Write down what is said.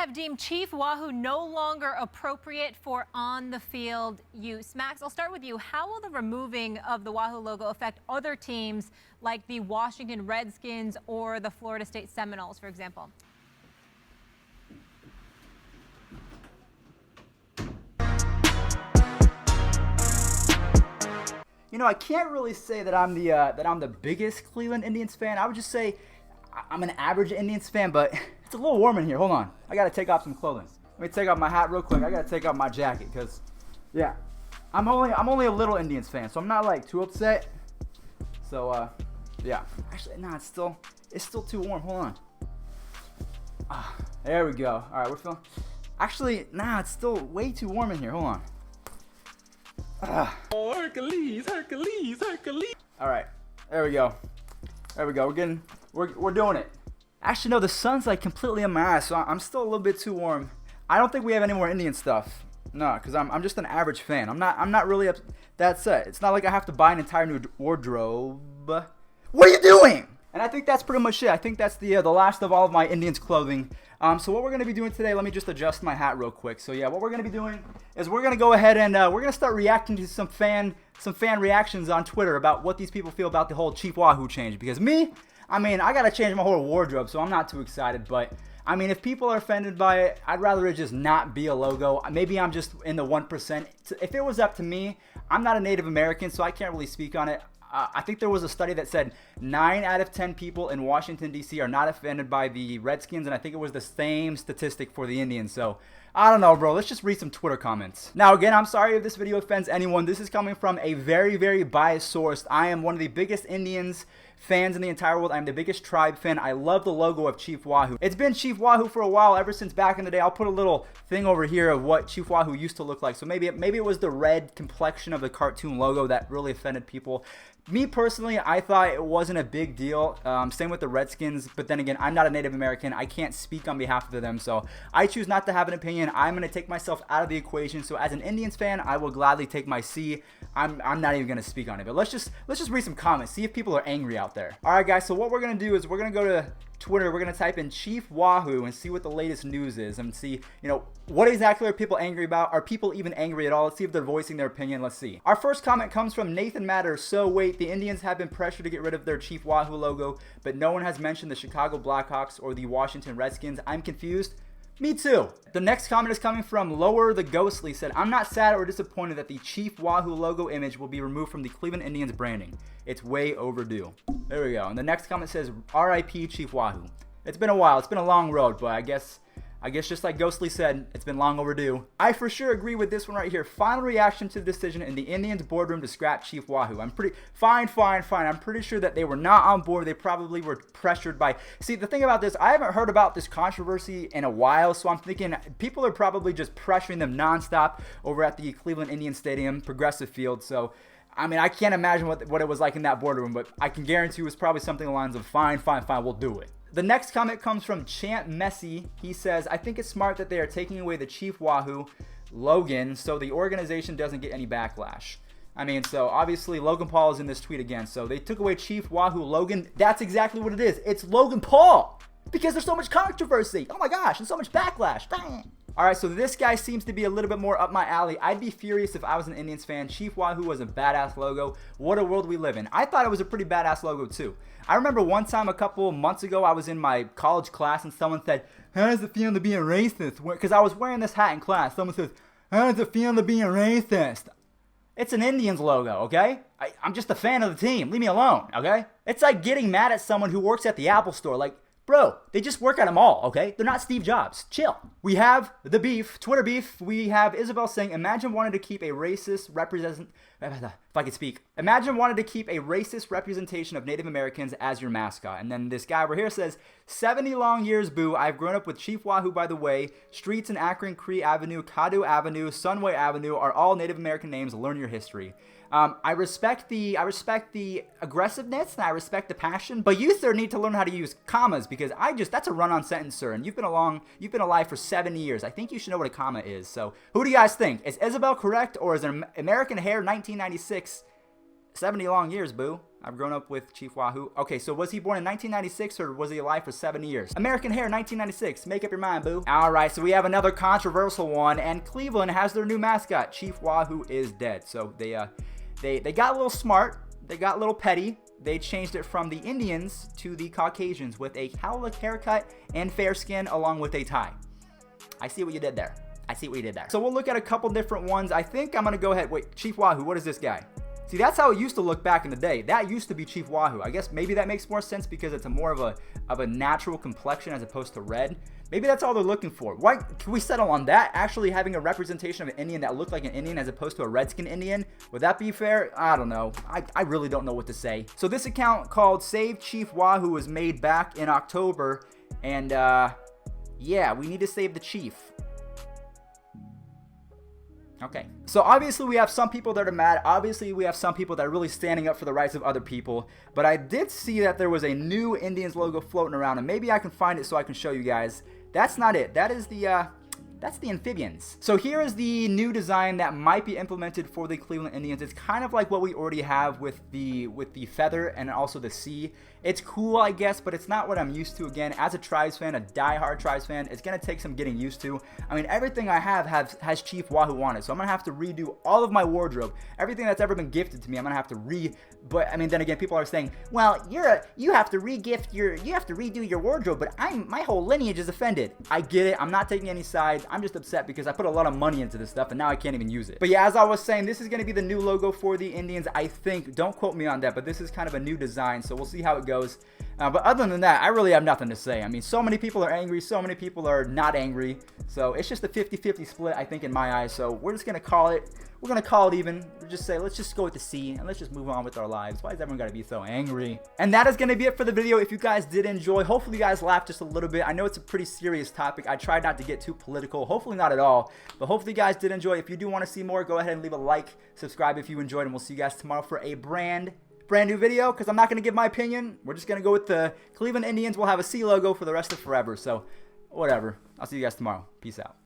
have deemed Chief Wahoo no longer appropriate for on-the-field use. Max, I'll start with you. How will the removing of the Wahoo logo affect other teams like the Washington Redskins or the Florida State Seminoles, for example? You know, I can't really say that I'm the biggest Cleveland Indians fan. I would just say I'm an average Indians fan, but it's a little warm in here. Hold on, I gotta take off some clothing. Let me take off my hat real quick. I gotta take off my jacket because, yeah, I'm only a little Indians fan, so I'm not like too upset. So yeah, actually, nah, it's still too warm. Hold on. There we go. All right, we're feeling. Actually, nah, it's still way too warm in here. Hold on. Oh, Hercules. All right, there we go. We're doing it. Actually, no, the sun's like completely in my eyes, so I'm still a little bit too warm. I don't think we have any more Indian stuff. No, because I'm just an average fan. I'm not really up. That's it. It's not like I have to buy an entire new wardrobe. What are you doing? And I think that's pretty much it. I think that's the last of all of my Indians clothing. So what we're going to be doing today, let me just adjust my hat real quick. So yeah, what we're going to be doing is we're going to go ahead and we're going to start reacting to some fan reactions on Twitter about what these people feel about the whole Chief Wahoo change. Because I got to change my whole wardrobe, so I'm not too excited. But I mean, if people are offended by it, I'd rather it just not be a logo. Maybe I'm just in the 1%. If it was up to me, I'm not a Native American, so I can't really speak on it. I think there was a study that said 9 out of 10 people in Washington, D.C. are not offended by the Redskins, and I think it was the same statistic for the Indians. So, I don't know, bro. Let's just read some Twitter comments. Now, again, I'm sorry if this video offends anyone. This is coming from a very, very biased source. I am one of the biggest Indians fans in the entire world. I'm the biggest tribe fan. I love the logo of Chief Wahoo. It's been Chief Wahoo for a while, ever since back in the day. I'll put a little thing over here of what Chief Wahoo used to look like. So maybe it was the red complexion of the cartoon logo that really offended people. Me personally, I thought it wasn't a big deal. Same with the Redskins, but then again, I'm not a Native American. I can't speak on behalf of them, so I choose not to have an opinion. I'm going to take myself out of the equation. So as an Indians fan, I will gladly take my C. I'm not even going to speak on it, but let's just read some comments, see if people are angry out there. All right, guys, so what we're going to do is we're going to go to Twitter, we're going to type in Chief Wahoo and see what the latest news is and see, what exactly are people angry about? Are people even angry at all? Let's see if they're voicing their opinion. Let's see. Our first comment comes from Nathan Matters. So wait, the Indians have been pressured to get rid of their Chief Wahoo logo, but no one has mentioned the Chicago Blackhawks or the Washington Redskins. I'm confused. Me too. The next comment is coming from Lower the Ghostly. Said, I'm not sad or disappointed that the Chief Wahoo logo image will be removed from the Cleveland Indians branding. It's way overdue. There we go. And the next comment says, RIP Chief Wahoo. It's been a while. It's been a long road, but I guess just like Ghostly said, it's been long overdue. I for sure agree with this one right here. Final reaction to the decision in the Indians boardroom to scrap Chief Wahoo. I'm pretty fine. I'm pretty sure that they were not on board. They probably were pressured by. See, the thing about this, I haven't heard about this controversy in a while, so I'm thinking people are probably just pressuring them nonstop over at the Cleveland Indian Stadium, Progressive Field. So, I mean, I can't imagine what it was like in that boardroom, but I can guarantee it was probably something along the lines of fine, we'll do it. The next comment comes from Champ Messi. He says, I think it's smart that they are taking away the Chief Wahoo Logan so the organization doesn't get any backlash. I mean, so obviously Logan Paul is in this tweet again. So they took away Chief Wahoo Logan. That's exactly what it is. It's Logan Paul because there's so much controversy. Oh my gosh, and so much backlash. Dang. All right, so this guy seems to be a little bit more up my alley. I'd be furious if I was an Indians fan. Chief Wahoo was a badass logo. What a world we live in. I thought it was a pretty badass logo too. I remember one time a couple months ago, I was in my college class and someone said, how does it feel to be a racist? Because I was wearing this hat in class. Someone says, how does it feel to be a racist? It's an Indians logo, okay? I'm just a fan of the team. Leave me alone, okay? It's like getting mad at someone who works at the Apple store. Like, bro, they just work at a mall, okay? They're not Steve Jobs. Chill. We have the beef, Twitter beef. We have Isabel saying, imagine wanting to keep a racist Imagine wanting to keep a racist representation of Native Americans as your mascot. And then this guy over here says, 70 long years, boo. I've grown up with Chief Wahoo, by the way. Streets in Akron, Cree Avenue, Caddo Avenue, Sunway Avenue are all Native American names. Learn your history. I respect the aggressiveness and I respect the passion, but you, sir, need to learn how to use commas because that's a run-on sentence, sir, and you've been alive for 7 years. I think you should know what a comma is. So who do you guys think? Is Isabel correct or is an American Hair 1996 70 long years, boo? I've grown up with Chief Wahoo. Okay, so was he born in 1996 or was he alive for 7 years? American Hair, 1996. Make up your mind, boo. All right, so we have another controversial one, and Cleveland has their new mascot. Chief Wahoo is dead. So they got a little smart. They got a little petty. They changed it from the Indians to the Caucasians with a cowlick haircut and fair skin along with a tie. I see what you did there. I see what you did there. So we'll look at a couple different ones. I think I'm going to go ahead. Wait, Chief Wahoo, what is this guy? See, that's how it used to look back in the day. That used to be Chief Wahoo. I guess maybe that makes more sense because it's a more of a natural complexion as opposed to red. Maybe that's all they're looking for. Why can we settle on that? Actually having a representation of an Indian that looked like an Indian as opposed to a redskin Indian. Would that be fair? I don't know. I really don't know what to say. So this account called Save Chief Wahoo was made back in October. And yeah, we need to save the chief. Okay, so obviously we have some people that are mad. Obviously we have some people that are really standing up for the rights of other people. But I did see that there was a new Indians logo floating around, and maybe I can find it so I can show you guys. That's not it. That is that's the amphibians. So here is the new design that might be implemented for the Cleveland Indians. It's kind of like what we already have with the feather and also the sea. It's cool, I guess, but it's not what I'm used to. Again, as a Tribes fan, a die-hard Tribes fan, it's going to take some getting used to. I mean, everything I have has Chief Wahoo on it, so I'm going to have to redo all of my wardrobe. Everything that's ever been gifted to me, I'm going to have to but I mean, then again, people are saying, well, you have to redo your wardrobe, but my whole lineage is offended. I get it. I'm not taking any sides. I'm just upset because I put a lot of money into this stuff and now I can't even use it. But yeah, as I was saying, this is going to be the new logo for the Indians, I think. Don't quote me on that, but this is kind of a new design, so we'll see how it goes. But other than that, I really have nothing to say. I mean, so many people are angry, so many people are not angry. So it's just a 50-50 split, I think, in my eyes. So we're just going to call it. We're going to call it even. We'll just say, let's just go with the C and let's just move on with our lives. Why is everyone got to be so angry? And that is going to be it for the video. If you guys did enjoy, hopefully you guys laughed just a little bit. I know it's a pretty serious topic. I tried not to get too political. Hopefully not at all. But hopefully you guys did enjoy. If you do want to see more, go ahead and leave a like, subscribe if you enjoyed, and we'll see you guys tomorrow for a brand new video, because I'm not going to give my opinion. We're just going to go with the Cleveland Indians. We'll have a C logo for the rest of forever. So whatever. I'll see you guys tomorrow. Peace out.